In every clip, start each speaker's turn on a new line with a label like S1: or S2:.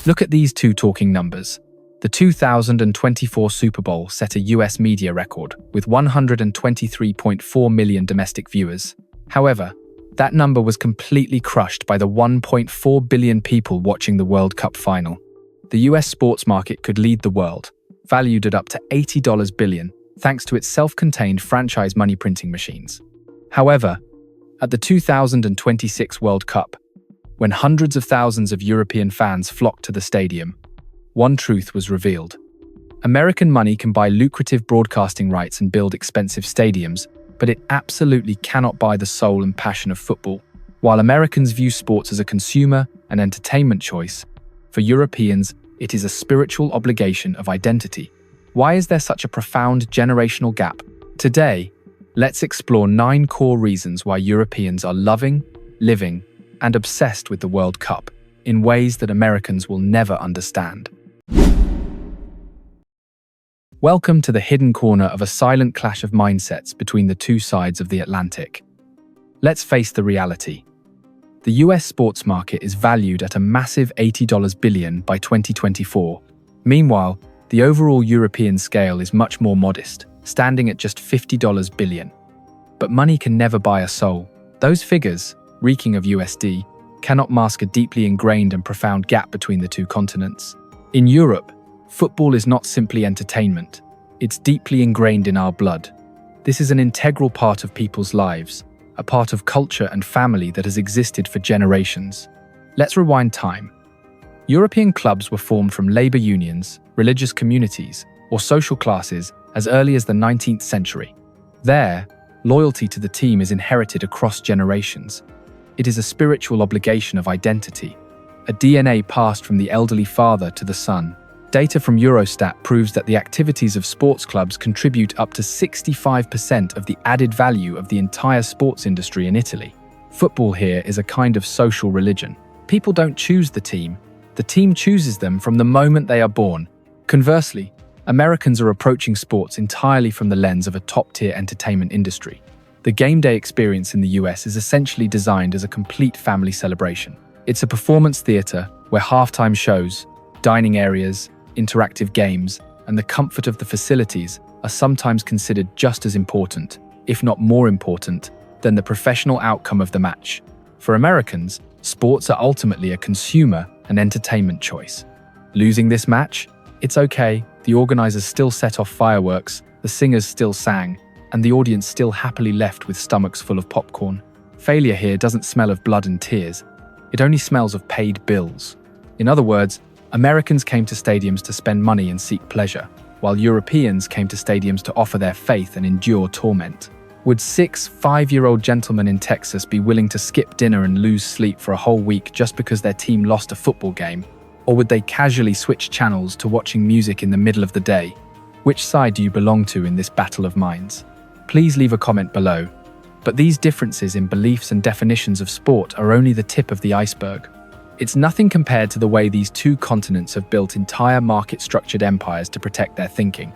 S1: Look at these two talking numbers. The 2024 Super Bowl set a US media record with 123.4 million domestic viewers. However, that number was completely crushed by the 1.4 billion people watching the World Cup final. The US sports market could lead the world, valued at up to $80 billion, thanks to its self-contained franchise money printing machines. However, at the 2026 World Cup, when hundreds of thousands of European fans flocked to the stadium, one truth was revealed. American money can buy lucrative broadcasting rights and build expensive stadiums, but it absolutely cannot buy the soul and passion of football. While Americans view sports as a consumer and entertainment choice, for Europeans, it is a spiritual obligation of identity. Why is there such a profound generational gap? Today, let's explore 9 core reasons why Europeans are loving, living, and obsessed with the World Cup in ways that Americans will never understand. Welcome to the hidden corner of a silent clash of mindsets between the two sides of the Atlantic. Let's face the reality. The US sports market is valued at a massive $80 billion by 2024. Meanwhile, the overall European scale is much more modest, standing at just $50 billion. But money can never buy a soul. Those figures, reeking of USD, cannot mask a deeply ingrained and profound gap between the two continents. In Europe, football is not simply entertainment. It's deeply ingrained in our blood. This is an integral part of people's lives, a part of culture and family that has existed for generations. Let's rewind time. European clubs were formed from labor unions, religious communities, or social classes as early as the 19th century. There, loyalty to the team is inherited across generations. It is a spiritual obligation of identity, a DNA passed from the elderly father to the son. Data from Eurostat proves that the activities of sports clubs contribute up to 65% of the added value of the entire sports industry in Italy. Football here is a kind of social religion. People don't choose the team chooses them from the moment they are born. Conversely, Americans are approaching sports entirely from the lens of a top-tier entertainment industry. The game day experience in the US is essentially designed as a complete family celebration. It's a performance theater where halftime shows, dining areas, interactive games, and the comfort of the facilities are sometimes considered just as important, if not more important, than the professional outcome of the match. For Americans, sports are ultimately a consumer and entertainment choice. Losing this match? It's okay, the organizers still set off fireworks, the singers still sang, and the audience still happily left with stomachs full of popcorn. Failure here doesn't smell of blood and tears. It only smells of paid bills. In other words, Americans came to stadiums to spend money and seek pleasure, while Europeans came to stadiums to offer their faith and endure torment. Would 6 5-year-old gentlemen in Texas be willing to skip dinner and lose sleep for a whole week just because their team lost a football game? Or would they casually switch channels to watching music in the middle of the day? Which side do you belong to in this battle of minds? Please leave a comment below. But these differences in beliefs and definitions of sport are only the tip of the iceberg. It's nothing compared to the way these two continents have built entire market-structured empires to protect their thinking.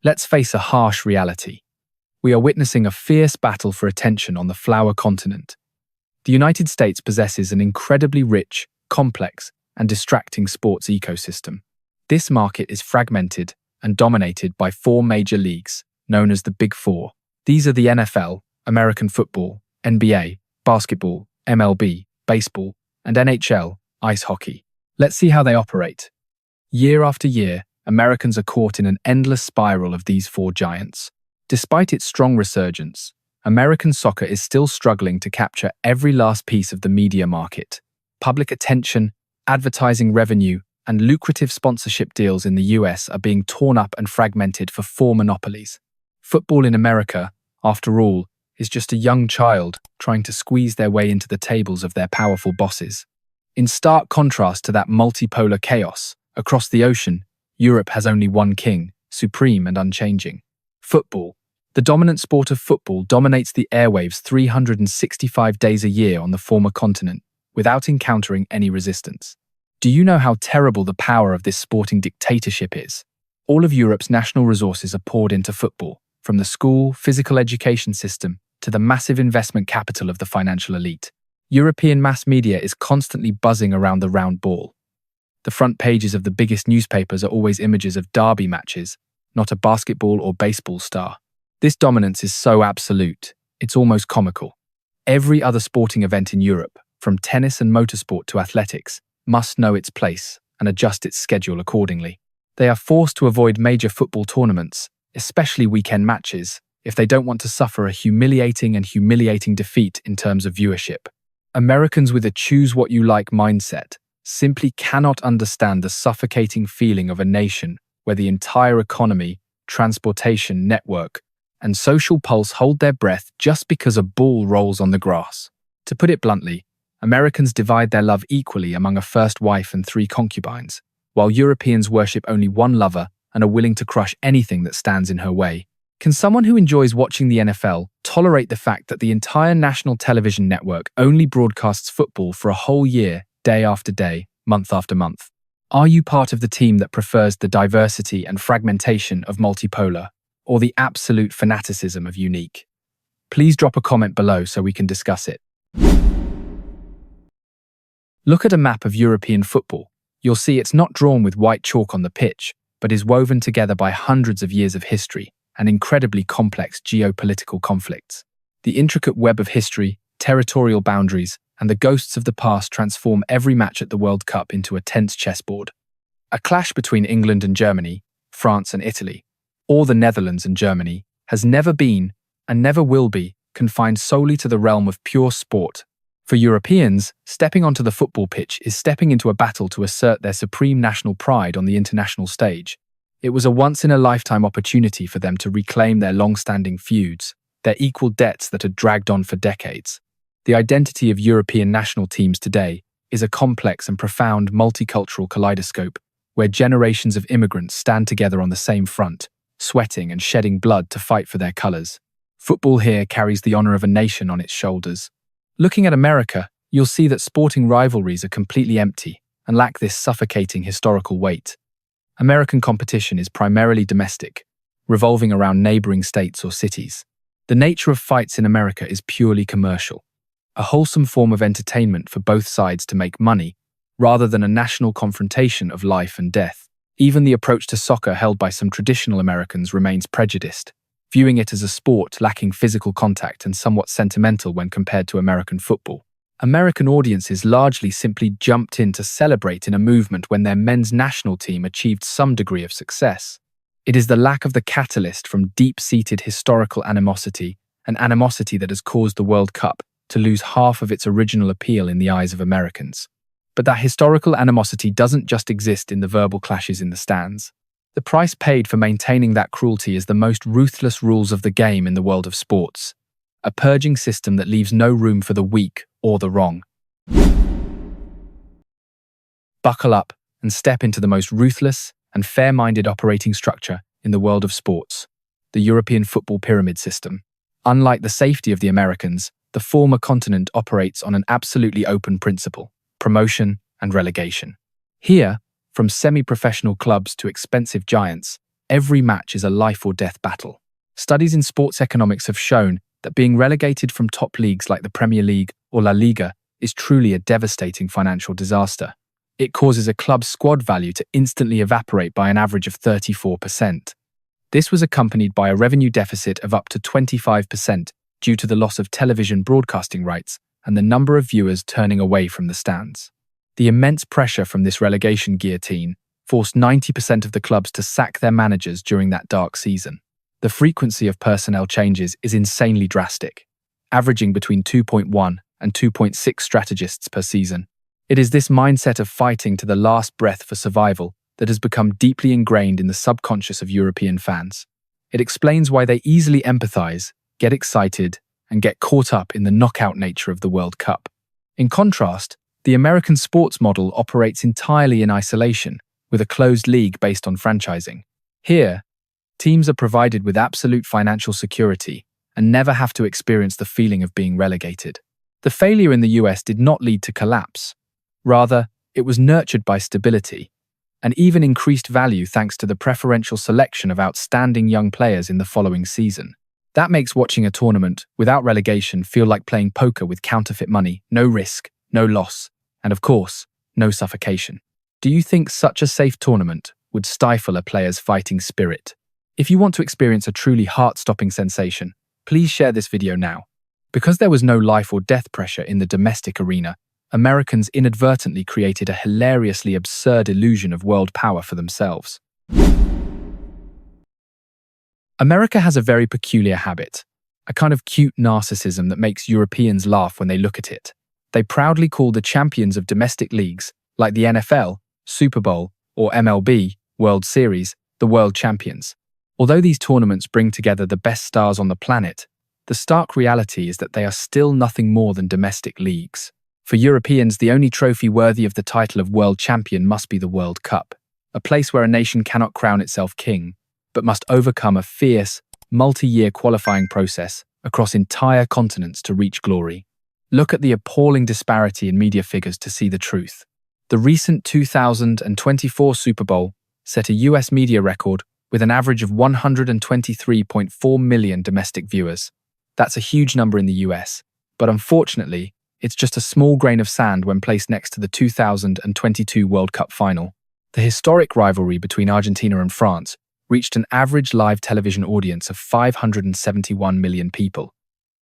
S1: Let's face a harsh reality. We are witnessing a fierce battle for attention on the flower continent. The United States possesses an incredibly rich, complex, and distracting sports ecosystem. This market is fragmented and dominated by 4 major leagues, known as the Big Four. These are the NFL, American football, NBA, basketball, MLB, baseball, and NHL, ice hockey. Let's see how they operate. Year after year, Americans are caught in an endless spiral of these 4 giants. Despite its strong resurgence, American soccer is still struggling to capture every last piece of the media market. Public attention, advertising revenue, and lucrative sponsorship deals in the US are being torn up and fragmented for 4 monopolies. Football in America, after all, is just a young child trying to squeeze their way into the tables of their powerful bosses. In stark contrast to that multipolar chaos, across the ocean, Europe has only one king, supreme and unchanging. Football. The dominant sport of football dominates the airwaves 365 days a year on the former continent, without encountering any resistance. Do you know how terrible the power of this sporting dictatorship is? All of Europe's national resources are poured into football, from the school, physical education system, to the massive investment capital of the financial elite. European mass media is constantly buzzing around the round ball. The front pages of the biggest newspapers are always images of derby matches, not a basketball or baseball star. This dominance is so absolute, it's almost comical. Every other sporting event in Europe, from tennis and motorsport to athletics, must know its place and adjust its schedule accordingly. They are forced to avoid major football tournaments, especially weekend matches, if they don't want to suffer a humiliating defeat in terms of viewership. Americans with a choose-what-you-like mindset simply cannot understand the suffocating feeling of a nation where the entire economy, transportation network, and social pulse hold their breath just because a ball rolls on the grass. To put it bluntly, Americans divide their love equally among a first wife and 3 concubines, while Europeans worship only one lover and are willing to crush anything that stands in her way. Can someone who enjoys watching the NFL tolerate the fact that the entire national television network only broadcasts football for a whole year, day after day, month after month? Are you part of the team that prefers the diversity and fragmentation of multipolar, or the absolute fanaticism of unique? Please drop a comment below so we can discuss it. Look at a map of European football. You'll see it's not drawn with white chalk on the pitch, but is woven together by hundreds of years of history and incredibly complex geopolitical conflicts. The intricate web of history, territorial boundaries, and the ghosts of the past transform every match at the World Cup into a tense chessboard. A clash between England and Germany, France and Italy, or the Netherlands and Germany, has never been, and never will be, confined solely to the realm of pure sport. For Europeans, stepping onto the football pitch is stepping into a battle to assert their supreme national pride on the international stage. It was a once-in-a-lifetime opportunity for them to reclaim their long-standing feuds, their equal debts that had dragged on for decades. The identity of European national teams today is a complex and profound multicultural kaleidoscope where generations of immigrants stand together on the same front, sweating and shedding blood to fight for their colors. Football here carries the honor of a nation on its shoulders. Looking at America, you'll see that sporting rivalries are completely empty and lack this suffocating historical weight. American competition is primarily domestic, revolving around neighboring states or cities. The nature of fights in America is purely commercial, a wholesome form of entertainment for both sides to make money, rather than a national confrontation of life and death. Even the approach to soccer held by some traditional Americans remains prejudiced, viewing it as a sport lacking physical contact and somewhat sentimental when compared to American football. American audiences largely simply jumped in to celebrate in a movement when their men's national team achieved some degree of success. It is the lack of the catalyst from deep-seated historical animosity, an animosity that has caused the World Cup to lose half of its original appeal in the eyes of Americans. But that historical animosity doesn't just exist in the verbal clashes in the stands. The price paid for maintaining that cruelty is the most ruthless rules of the game in the world of sports, a purging system that leaves no room for the weak or the wrong. Buckle up and step into the most ruthless and fair-minded operating structure in the world of sports, the European football pyramid system. Unlike the safety of the Americans, the former continent operates on an absolutely open principle: promotion and relegation. Here, from semi-professional clubs to expensive giants, every match is a life or death battle. Studies in sports economics have shown that being relegated from top leagues like the Premier League or La Liga is truly a devastating financial disaster. It causes a club's squad value to instantly evaporate by an average of 34%. This was accompanied by a revenue deficit of up to 25% due to the loss of television broadcasting rights and the number of viewers turning away from the stands. The immense pressure from this relegation guillotine forced 90% of the clubs to sack their managers during that dark season. The frequency of personnel changes is insanely drastic, averaging between 2.1 and 2.6 strategists per season. It is this mindset of fighting to the last breath for survival that has become deeply ingrained in the subconscious of European fans. It explains why they easily empathize, get excited, and get caught up in the knockout nature of the World Cup. In contrast, the American sports model operates entirely in isolation, with a closed league based on franchising. Here, teams are provided with absolute financial security and never have to experience the feeling of being relegated. The failure in the US did not lead to collapse. Rather, it was nurtured by stability, and even increased value thanks to the preferential selection of outstanding young players in the following season. That makes watching a tournament without relegation feel like playing poker with counterfeit money, no risk, no loss, and of course, no suffocation. Do you think such a safe tournament would stifle a player's fighting spirit? If you want to experience a truly heart-stopping sensation, please share this video now. Because there was no life or death pressure in the domestic arena, Americans inadvertently created a hilariously absurd illusion of world power for themselves. America has a very peculiar habit, a kind of cute narcissism that makes Europeans laugh when they look at it. They proudly call the champions of domestic leagues, like the NFL, Super Bowl, or MLB, World Series, the world champions. Although these tournaments bring together the best stars on the planet, the stark reality is that they are still nothing more than domestic leagues. For Europeans, the only trophy worthy of the title of world champion must be the World Cup, a place where a nation cannot crown itself king, but must overcome a fierce, multi-year qualifying process across entire continents to reach glory. Look at the appalling disparity in media figures to see the truth. The recent 2024 Super Bowl set a US media record with an average of 123.4 million domestic viewers. That's a huge number in the US, but unfortunately, it's just a small grain of sand when placed next to the 2022 World Cup final. The historic rivalry between Argentina and France reached an average live television audience of 571 million people.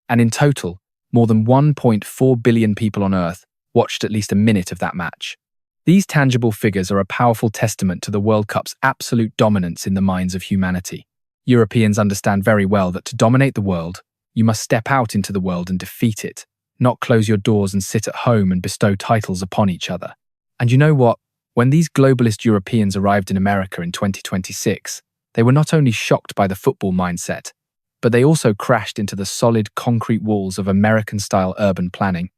S1: And in total, more than 1.4 billion people on Earth watched at least a minute of that match. These tangible figures are a powerful testament to the World Cup's absolute dominance in the minds of humanity. Europeans understand very well that to dominate the world, you must step out into the world and defeat it, not close your doors and sit at home and bestow titles upon each other. And you know what? When these globalist Europeans arrived in America in 2026, they were not only shocked by the football mindset, but they also crashed into the solid concrete walls of American-style urban planning.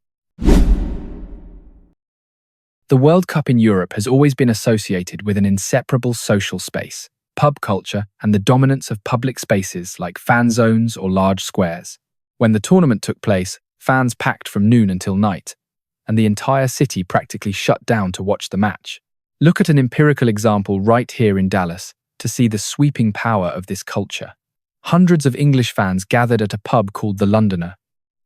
S1: The World Cup in Europe has always been associated with an inseparable social space, pub culture, and the dominance of public spaces like fan zones or large squares. When the tournament took place, fans packed from noon until night, and the entire city practically shut down to watch the match. Look at an empirical example right here in Dallas to see the sweeping power of this culture. Hundreds of English fans gathered at a pub called The Londoner.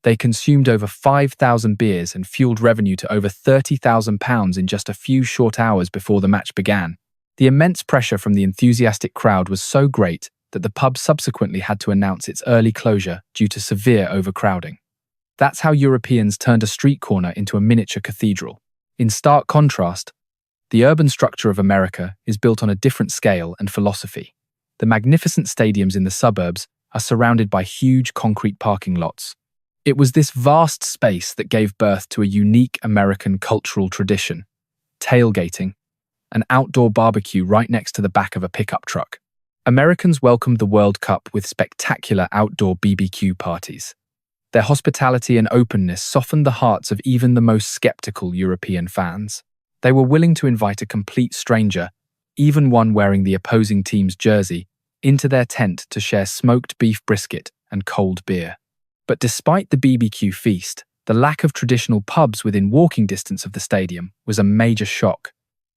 S1: They consumed over 5,000 beers and fueled revenue to over £30,000 in just a few short hours before the match began. The immense pressure from the enthusiastic crowd was so great that the pub subsequently had to announce its early closure due to severe overcrowding. That's how Europeans turned a street corner into a miniature cathedral. In stark contrast, the urban structure of America is built on a different scale and philosophy. The magnificent stadiums in the suburbs are surrounded by huge concrete parking lots. It was this vast space that gave birth to a unique American cultural tradition: tailgating, an outdoor barbecue right next to the back of a pickup truck. Americans welcomed the World Cup with spectacular outdoor BBQ parties. Their hospitality and openness softened the hearts of even the most skeptical European fans. They were willing to invite a complete stranger, even one wearing the opposing team's jersey, into their tent to share smoked beef brisket and cold beer. But despite the BBQ feast, the lack of traditional pubs within walking distance of the stadium was a major shock,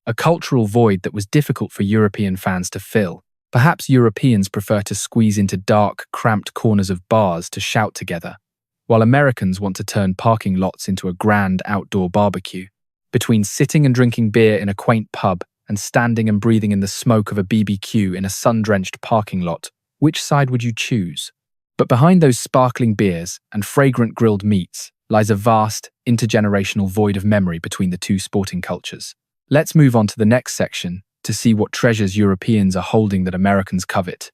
S1: a cultural void that was difficult for European fans to fill. Perhaps Europeans prefer to squeeze into dark, cramped corners of bars to shout together, while Americans want to turn parking lots into a grand outdoor barbecue. Between sitting and drinking beer in a quaint pub and standing and breathing in the smoke of a BBQ in a sun-drenched parking lot, which side would you choose? But behind those sparkling beers and fragrant grilled meats lies a vast, intergenerational void of memory between the two sporting cultures. Let's move on to the next section to see what treasures Europeans are holding that Americans covet.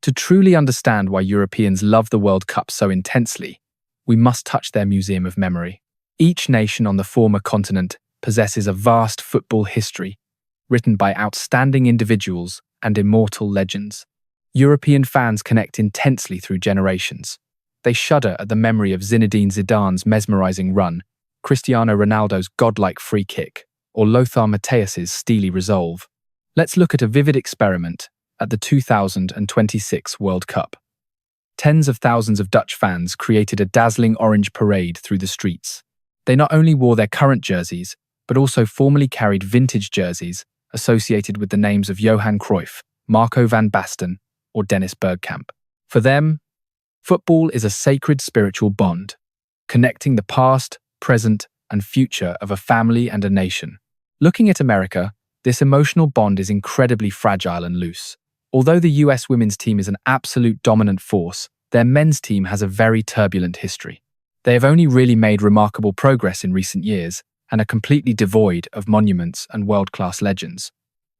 S1: To truly understand why Europeans love the World Cup so intensely, we must touch their museum of memory. Each nation on the former continent possesses a vast football history, written by outstanding individuals and immortal legends. European fans connect intensely through generations. They shudder at the memory of Zinedine Zidane's mesmerizing run, Cristiano Ronaldo's godlike free kick, or Lothar Matthäus's steely resolve. Let's look at a vivid experiment at the 2026 World Cup. Tens of thousands of Dutch fans created a dazzling orange parade through the streets. They not only wore their current jerseys, but also formerly carried vintage jerseys associated with the names of Johan Cruyff, Marco van Basten, or Dennis Bergkamp. For them, football is a sacred spiritual bond, connecting the past, present, and future of a family and a nation. Looking at America, this emotional bond is incredibly fragile and loose. Although the US women's team is an absolute dominant force, their men's team has a very turbulent history. They have only really made remarkable progress in recent years and are completely devoid of monuments and world-class legends.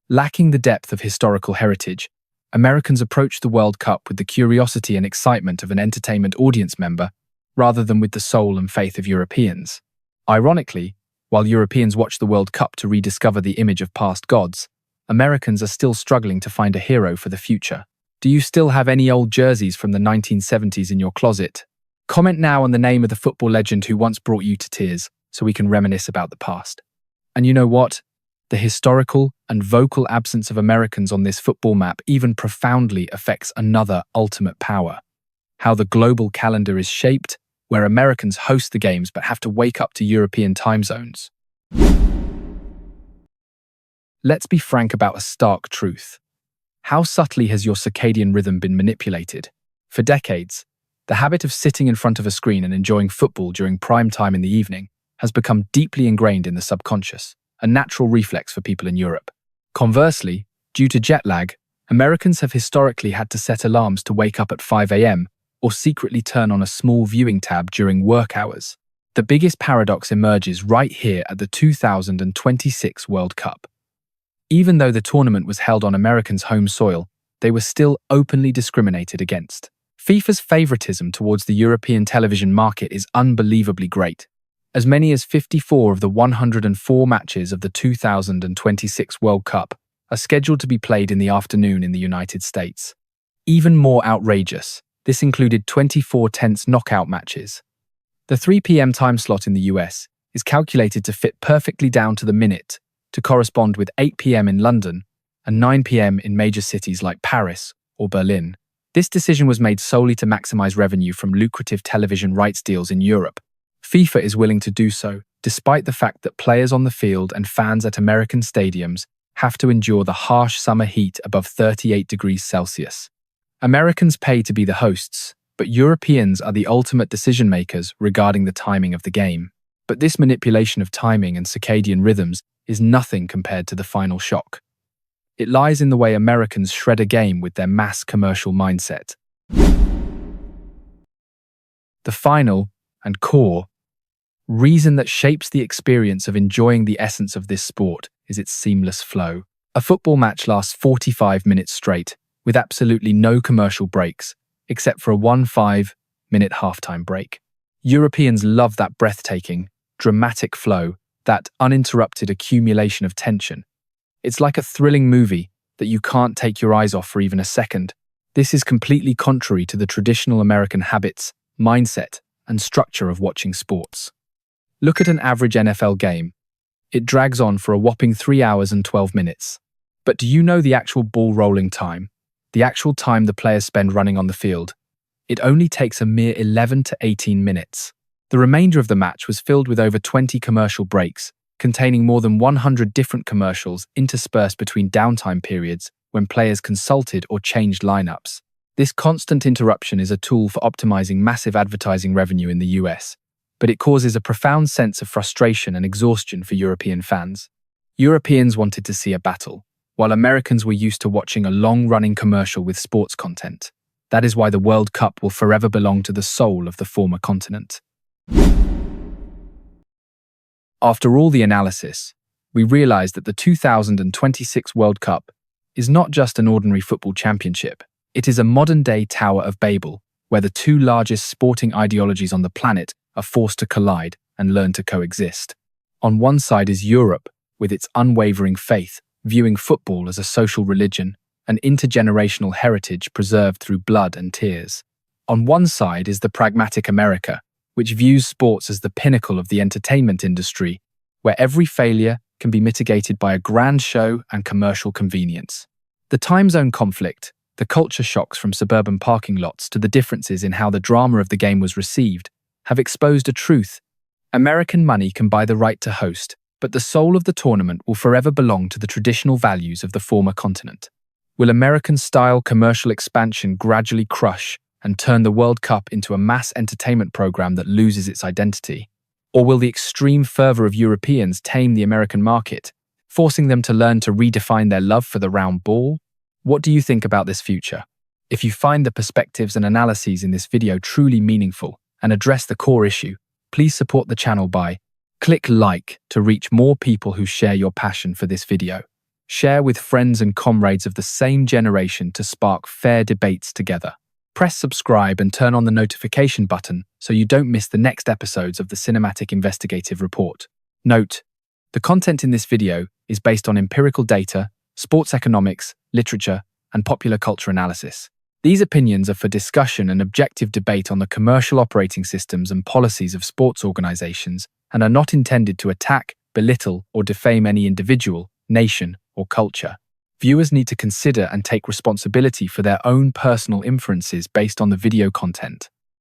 S1: Lacking the depth of historical heritage, Americans approach the World Cup with the curiosity and excitement of an entertainment audience member rather than with the soul and faith of Europeans. Ironically, while Europeans watch the World Cup to rediscover the image of past gods, Americans are still struggling to find a hero for the future. Do you still have any old jerseys from the 1970s in your closet? Comment now on the name of the football legend who once brought you to tears so we can reminisce about the past. And you know what? The historical and vocal absence of Americans on this football map even profoundly affects another ultimate power: how the global calendar is shaped, where Americans host the games but have to wake up to European time zones. Let's be frank about a stark truth. How subtly has your circadian rhythm been manipulated? For decades, the habit of sitting in front of a screen and enjoying football during prime time in the evening has become deeply ingrained in the subconscious, a natural reflex for people in Europe. Conversely, due to jet lag, Americans have historically had to set alarms to wake up at 5 a.m. or secretly turn on a small viewing tab during work hours. The biggest paradox emerges right here at the 2026 World Cup. Even though the tournament was held on Americans' home soil, they were still openly discriminated against. FIFA's favoritism towards the European television market is unbelievably great. As many as 54 of the 104 matches of the 2026 World Cup are scheduled to be played in the afternoon in the United States. Even more outrageous, this included 24 tense knockout matches. The 3 p.m. time slot in the US is calculated to fit perfectly down to the minute to correspond with 8 p.m. in London and 9 p.m. in major cities like Paris or Berlin. This decision was made solely to maximize revenue from lucrative television rights deals in Europe. FIFA is willing to do so, despite the fact that players on the field and fans at American stadiums have to endure the harsh summer heat above 38 degrees Celsius. Americans pay to be the hosts, but Europeans are the ultimate decision-makers regarding the timing of the game. But this manipulation of timing and circadian rhythms is nothing compared to the final shock. It lies in the way Americans shred a game with their mass commercial mindset. The final and core reason that shapes the experience of enjoying the essence of this sport is its seamless flow. A football match lasts 45 minutes straight, with absolutely no commercial breaks, except for a 1-5-minute halftime break. Europeans love that breathtaking, dramatic flow, that uninterrupted accumulation of tension. It's like a thrilling movie that you can't take your eyes off for even a second. This is completely contrary to the traditional American habits, mindset, and structure of watching sports. Look at an average NFL game. It drags on for a whopping 3 hours and 12 minutes. But do you know the actual ball rolling time? The actual time the players spend running on the field? It only takes a mere 11 to 18 minutes. The remainder of the match was filled with over 20 commercial breaks, containing more than 100 different commercials interspersed between downtime periods when players consulted or changed lineups. This constant interruption is a tool for optimizing massive advertising revenue in the US, but it causes a profound sense of frustration and exhaustion for European fans. Europeans wanted to see a battle, while Americans were used to watching a long-running commercial with sports content. That is why the World Cup will forever belong to the soul of the former continent. After all the analysis, we realize that the 2026 World Cup is not just an ordinary football championship. It is a modern-day Tower of Babel, where the two largest sporting ideologies on the planet are forced to collide and learn to coexist. On one side is Europe, with its unwavering faith, viewing football as a social religion, an intergenerational heritage preserved through blood and tears. On one side is the pragmatic America, which views sports as the pinnacle of the entertainment industry, where every failure can be mitigated by a grand show and commercial convenience. The time zone conflict, the culture shocks from suburban parking lots to the differences in how the drama of the game was received, have exposed a truth. American money can buy the right to host, but the soul of the tournament will forever belong to the traditional values of the former continent. Will American-style commercial expansion gradually crush and turn the World Cup into a mass entertainment program that loses its identity? Or will the extreme fervor of Europeans tame the American market, forcing them to learn to redefine their love for the round ball? What do you think about this future? If you find the perspectives and analyses in this video truly meaningful and address the core issue, please support the channel by click like to reach more people who share your passion for this video. Share with friends and comrades of the same generation to spark fair debates together. Press subscribe and turn on the notification button so you don't miss the next episodes of the Cinematic Investigative Report. Note: the content in this video is based on empirical data, sports economics, literature, and popular culture analysis. These opinions are for discussion and objective debate on the commercial operating systems and policies of sports organizations and are not intended to attack, belittle, or defame any individual, nation, or culture. Viewers need to consider and take responsibility for their own personal inferences based on the video content.